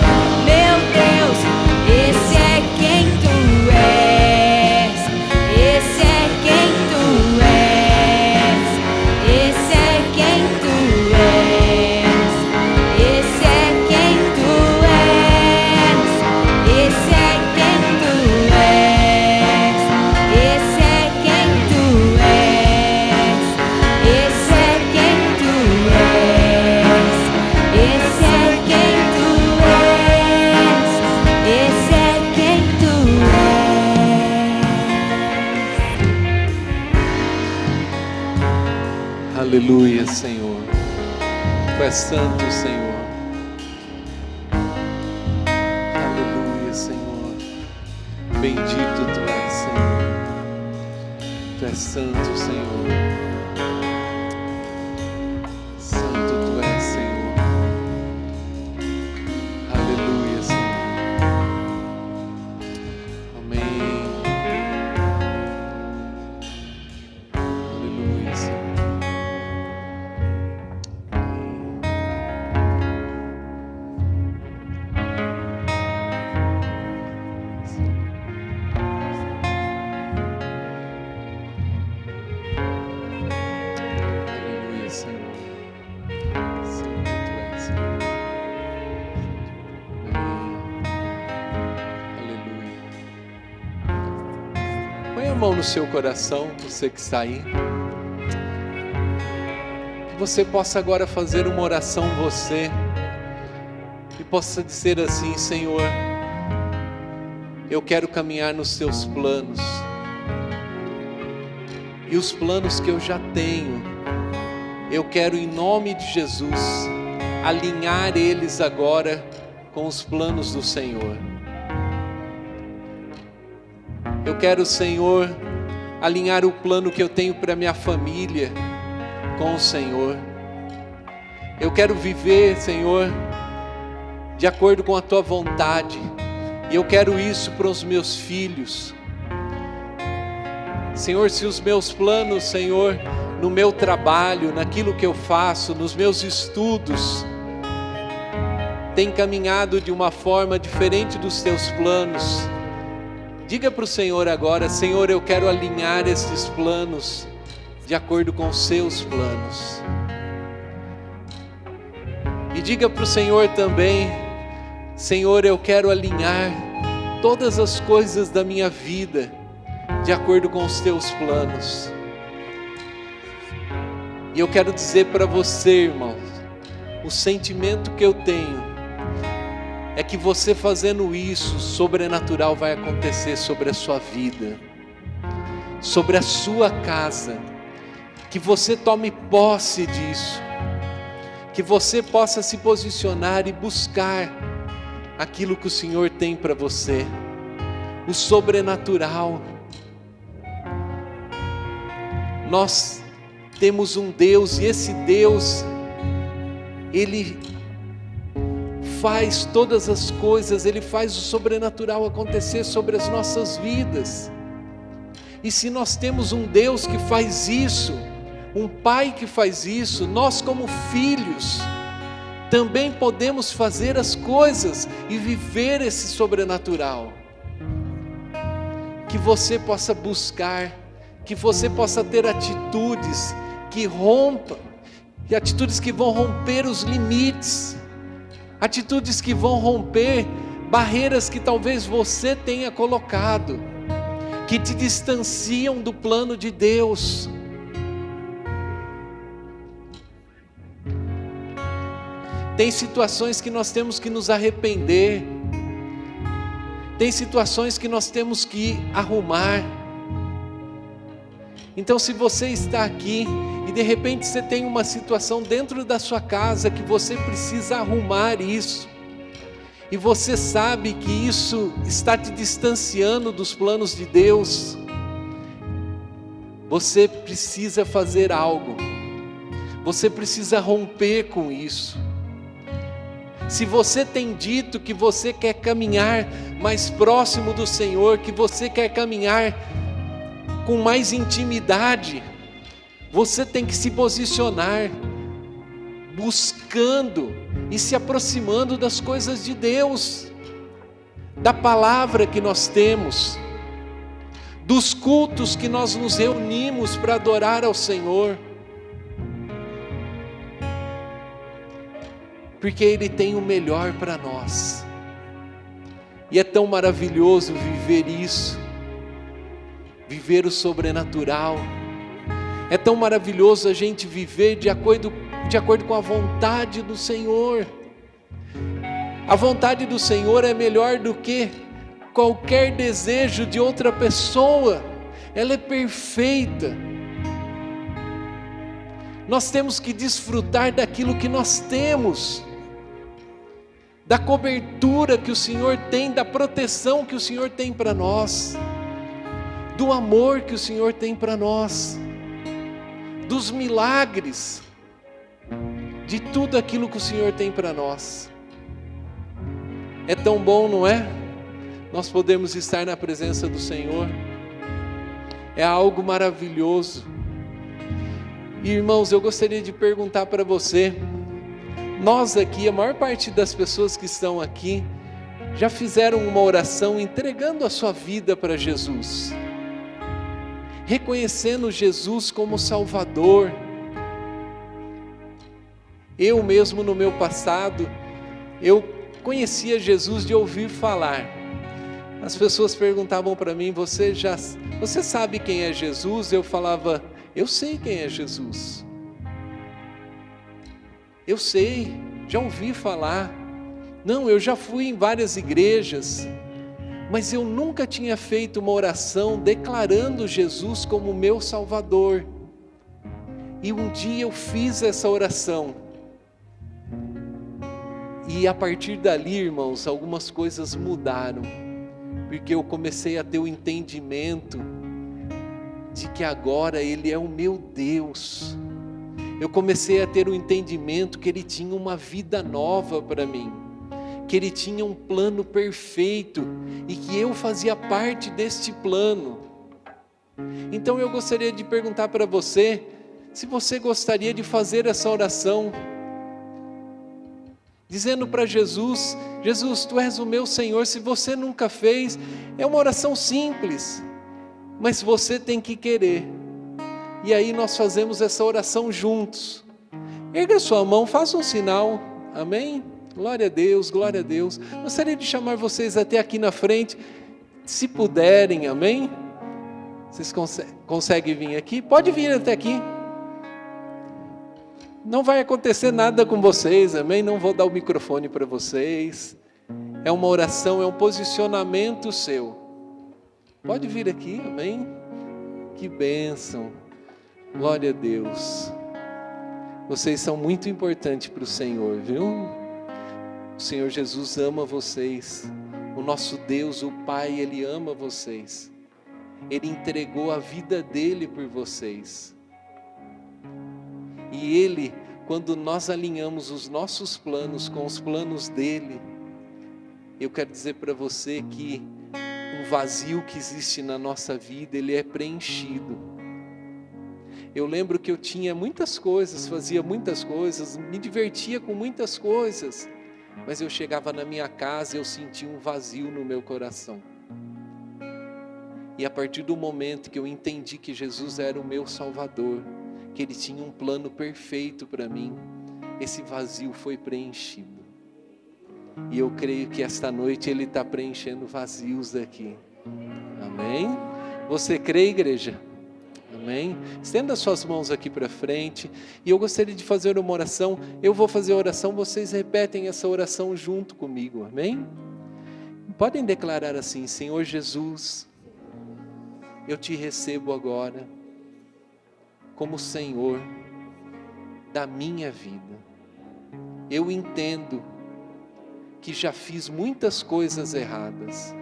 Meu Deus, esse é quem tu és. Esse é quem tu és. Esse é quem tu és. Esse é quem tu és. Esse é quem tu és. Esse é quem tu és. Esse é quem tu és. Esse é quem tu és. Esse é quem tu és. Aleluia, Senhor. Tu és santo, Senhor. Aleluia, Senhor. Bendito tu és, Senhor. Tu és santo, Senhor. Santo tu és, Senhor. Aleluia, Senhor. Amém. Aleluia, Senhor. Aleluia, Senhor. Santo tu és, Senhor. Amém. Aleluia. Põe a mão no seu coração, você que está aí. Que você possa agora fazer uma oração você. E possa dizer assim: Senhor, eu quero caminhar nos teus planos. E os planos que eu já tenho, eu quero, em nome de Jesus, alinhar eles agora com os planos do Senhor. Eu quero, Senhor, alinhar o plano que eu tenho para minha família com o Senhor. Eu quero viver, Senhor, de acordo com a tua vontade. E eu quero isso para os meus filhos. Senhor, se os meus planos, Senhor, no meu trabalho, naquilo que eu faço, nos meus estudos, tem caminhado de uma forma diferente dos teus planos, diga para o Senhor agora: Senhor, eu quero alinhar esses planos de acordo com os seus planos. E diga para o Senhor também: Senhor, eu quero alinhar todas as coisas da minha vida de acordo com os teus planos. E eu quero dizer para você, irmão, o sentimento que eu tenho é que você fazendo isso, sobrenatural vai acontecer sobre a sua vida, sobre a sua casa, que você tome posse disso, que você possa se posicionar e buscar aquilo que o Senhor tem para você, o sobrenatural. Nós temos um Deus, e esse Deus, Ele faz todas as coisas, Ele faz o sobrenatural acontecer sobre as nossas vidas. E se nós temos um Deus que faz isso, um Pai que faz isso, nós como filhos também podemos fazer as coisas e viver esse sobrenatural. Que você possa buscar, que você possa ter atitudes que rompam, e atitudes que vão romper os limites, atitudes que vão romper barreiras que talvez você tenha colocado, que te distanciam do plano de Deus. Tem situações que nós temos que nos arrepender, tem situações que nós temos que arrumar. Então, se você está aqui e de repente você tem uma situação dentro da sua casa que você precisa arrumar isso, e você sabe que isso está te distanciando dos planos de Deus, você precisa fazer algo, você precisa romper com isso. Se você tem dito que você quer caminhar mais próximo do Senhor, que você quer caminhar com mais intimidade, você tem que se posicionar, buscando e se aproximando das coisas de Deus, da palavra que nós temos, dos cultos que nós nos reunimos para adorar ao Senhor, porque Ele tem o melhor para nós, e é tão maravilhoso viver isso, viver o sobrenatural. É tão maravilhoso a gente viver de acordo com a vontade do Senhor. A vontade do Senhor é melhor do que qualquer desejo de outra pessoa, ela é perfeita. Nós temos que desfrutar daquilo que nós temos, da cobertura que o Senhor tem, da proteção que o Senhor tem para nós, do amor que o Senhor tem para nós, dos milagres, de tudo aquilo que o Senhor tem para nós. É tão bom, não é? Nós podemos estar na presença do Senhor, é algo maravilhoso. E, irmãos, eu gostaria de perguntar para você, nós aqui, a maior parte das pessoas que estão aqui, já fizeram uma oração entregando a sua vida para Jesus, reconhecendo Jesus como Salvador. Eu mesmo, no meu passado, eu conhecia Jesus de ouvir falar. As pessoas perguntavam para mim: você sabe quem é Jesus? Eu falava: eu sei quem é Jesus, eu sei, já ouvi falar. Não, eu já fui em várias igrejas, mas eu nunca tinha feito uma oração declarando Jesus como meu Salvador. E um dia eu fiz essa oração, e a partir dali, irmãos, algumas coisas mudaram, porque eu comecei a ter o entendimento de que agora Ele é o meu Deus. Eu comecei a ter o entendimento que Ele tinha uma vida nova para mim, que Ele tinha um plano perfeito e que eu fazia parte deste plano. Então eu gostaria de perguntar para você, se você gostaria de fazer essa oração, dizendo para Jesus: Jesus, Tu és o meu Senhor. Se você nunca fez, é uma oração simples, mas você tem que querer. E aí nós fazemos essa oração juntos. Erga sua mão, faça um sinal, amém? Glória a Deus, glória a Deus. Gostaria de chamar vocês até aqui na frente, se puderem, amém? Vocês conseguem vir aqui? Pode vir até aqui. Não vai acontecer nada com vocês, amém? Não vou dar o microfone para vocês. É uma oração, é um posicionamento seu. Pode vir aqui, amém? Que bênção. Glória a Deus. Vocês são muito importantes para o Senhor, viu? O Senhor Jesus ama vocês. O nosso Deus, o Pai, Ele ama vocês. Ele entregou a vida dEle por vocês. E Ele, quando nós alinhamos os nossos planos com os planos dEle, eu quero dizer para você que um vazio que existe na nossa vida, ele é preenchido. Eu lembro que eu tinha muitas coisas, fazia muitas coisas, me divertia com muitas coisas, mas eu chegava na minha casa e eu sentia um vazio no meu coração. E a partir do momento que eu entendi que Jesus era o meu Salvador, que Ele tinha um plano perfeito para mim, esse vazio foi preenchido. E eu creio que esta noite Ele está preenchendo vazios aqui. Amém? Você crê, igreja? Amém? Estenda suas mãos aqui para frente. E eu gostaria de fazer uma oração. Eu vou fazer a oração, vocês repetem essa oração junto comigo. Amém? Podem declarar assim: Senhor Jesus, eu Te recebo agora como Senhor da minha vida. Eu entendo que já fiz muitas coisas erradas,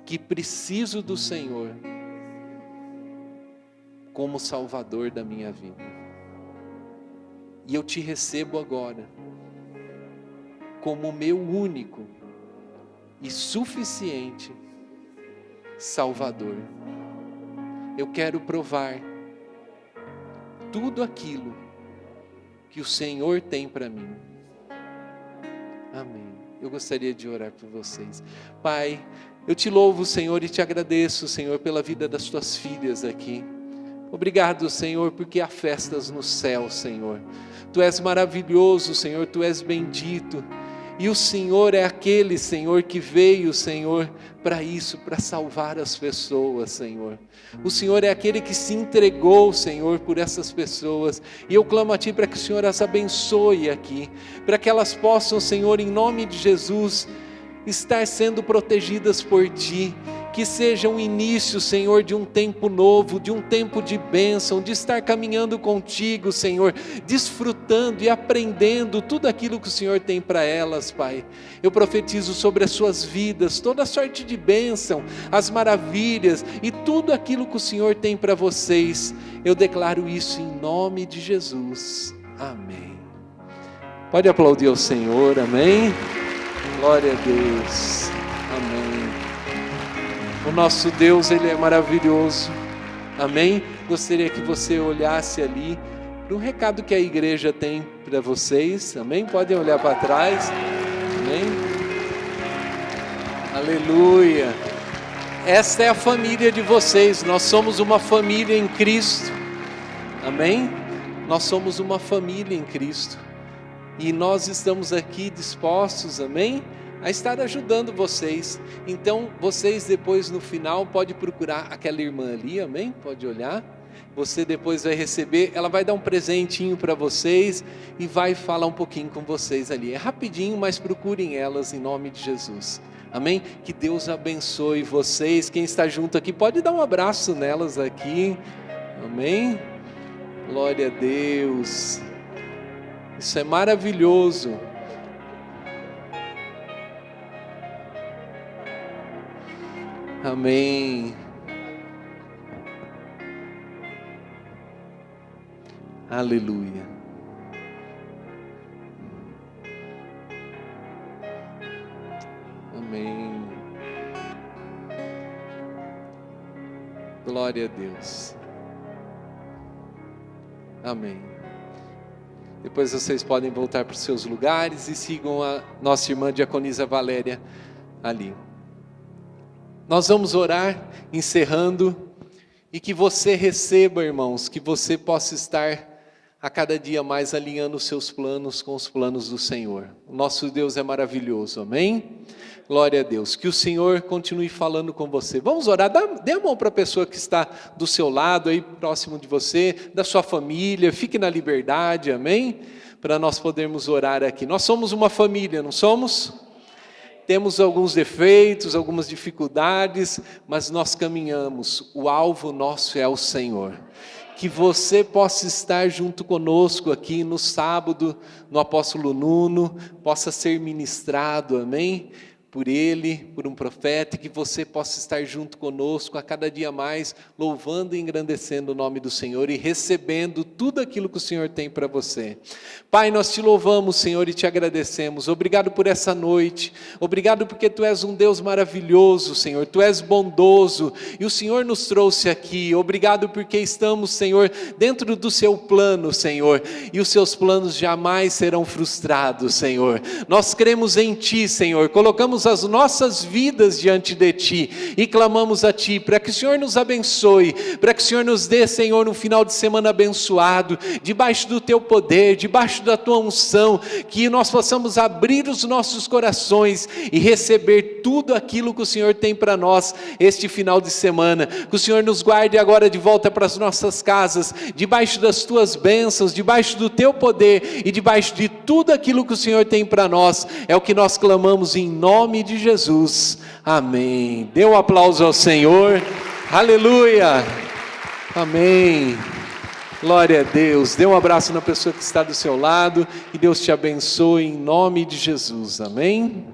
que preciso do Senhor como Salvador da minha vida. E eu Te recebo agora como meu único e suficiente Salvador. Eu quero provar tudo aquilo que o Senhor tem para mim. Amém. Eu gostaria de orar por vocês. Pai, eu Te louvo, Senhor, e Te agradeço, Senhor, pela vida das Tuas filhas aqui. Obrigado, Senhor, porque há festas no céu, Senhor. Tu és maravilhoso, Senhor, Tu és bendito. E o Senhor é aquele, Senhor, que veio, Senhor, para isso, para salvar as pessoas, Senhor. O Senhor é aquele que se entregou, Senhor, por essas pessoas. E eu clamo a Ti para que o Senhor as abençoe aqui, para que elas possam, Senhor, em nome de Jesus, estar sendo protegidas por Ti. Que seja um início, Senhor, de um tempo novo, de um tempo de bênção, de estar caminhando contigo, Senhor, desfrutando e aprendendo tudo aquilo que o Senhor tem para elas, Pai. Eu profetizo sobre as suas vidas, toda sorte de bênção, as maravilhas e tudo aquilo que o Senhor tem para vocês. Eu declaro isso em nome de Jesus. Amém. Pode aplaudir ao Senhor, amém? Glória a Deus, amém. O nosso Deus, Ele é maravilhoso, amém? Gostaria que você olhasse ali para um recado que a igreja tem para vocês, amém? Podem olhar para trás, amém? Aleluia! Esta é a família de vocês, nós somos uma família em Cristo, amém? Nós somos uma família em Cristo e nós estamos aqui dispostos, amém? A estar ajudando vocês. Então vocês depois no final pode procurar aquela irmã ali, amém? Pode olhar, você depois vai receber, ela vai dar um presentinho para vocês e vai falar um pouquinho com vocês ali, é rapidinho, mas procurem elas em nome de Jesus, amém? Que Deus abençoe vocês. Quem está junto aqui pode dar um abraço nelas aqui, amém? Glória a Deus, isso é maravilhoso. Amém. Aleluia. Amém. Glória a Deus. Amém. Depois vocês podem voltar para os seus lugares e sigam a nossa irmã Diaconisa Valéria ali. Nós vamos orar, encerrando, e que você receba, irmãos, que você possa estar a cada dia mais alinhando os seus planos com os planos do Senhor. O nosso Deus é maravilhoso, amém? Glória a Deus. Que o Senhor continue falando com você. Vamos orar, dê a mão para a pessoa que está do seu lado, aí próximo de você, da sua família, fique na liberdade, amém? Para nós podermos orar aqui. Nós somos uma família, não somos? Temos alguns defeitos, algumas dificuldades, mas nós caminhamos. O alvo nosso é o Senhor. Que você possa estar junto conosco aqui no sábado, no Apóstolo Nuno, possa ser ministrado, amém? Por ele, por um profeta, e que você possa estar junto conosco a cada dia mais, louvando e engrandecendo o nome do Senhor e recebendo tudo aquilo que o Senhor tem para você. Pai, nós te louvamos, Senhor, e te agradecemos. Obrigado por essa noite, obrigado porque Tu és um Deus maravilhoso, Senhor, Tu és bondoso, e o Senhor nos trouxe aqui. Obrigado porque estamos, Senhor, dentro do Seu plano, Senhor, e os Seus planos jamais serão frustrados, Senhor. Nós cremos em Ti, Senhor, colocamos as nossas vidas diante de Ti e clamamos a Ti para que o Senhor nos abençoe, para que o Senhor nos dê, Senhor, um final de semana abençoado, debaixo do Teu poder, debaixo da Tua unção, que nós possamos abrir os nossos corações e receber tudo aquilo que o Senhor tem para nós este final de semana. Que o Senhor nos guarde agora de volta para as nossas casas, debaixo das Tuas bênçãos, debaixo do Teu poder e debaixo de tudo aquilo que o Senhor tem para nós. É o que nós clamamos em nome de Jesus, amém. Dê um aplauso ao Senhor, aleluia, amém, glória a Deus. Dê um abraço na pessoa que está do seu lado, e Deus te abençoe em nome de Jesus, amém.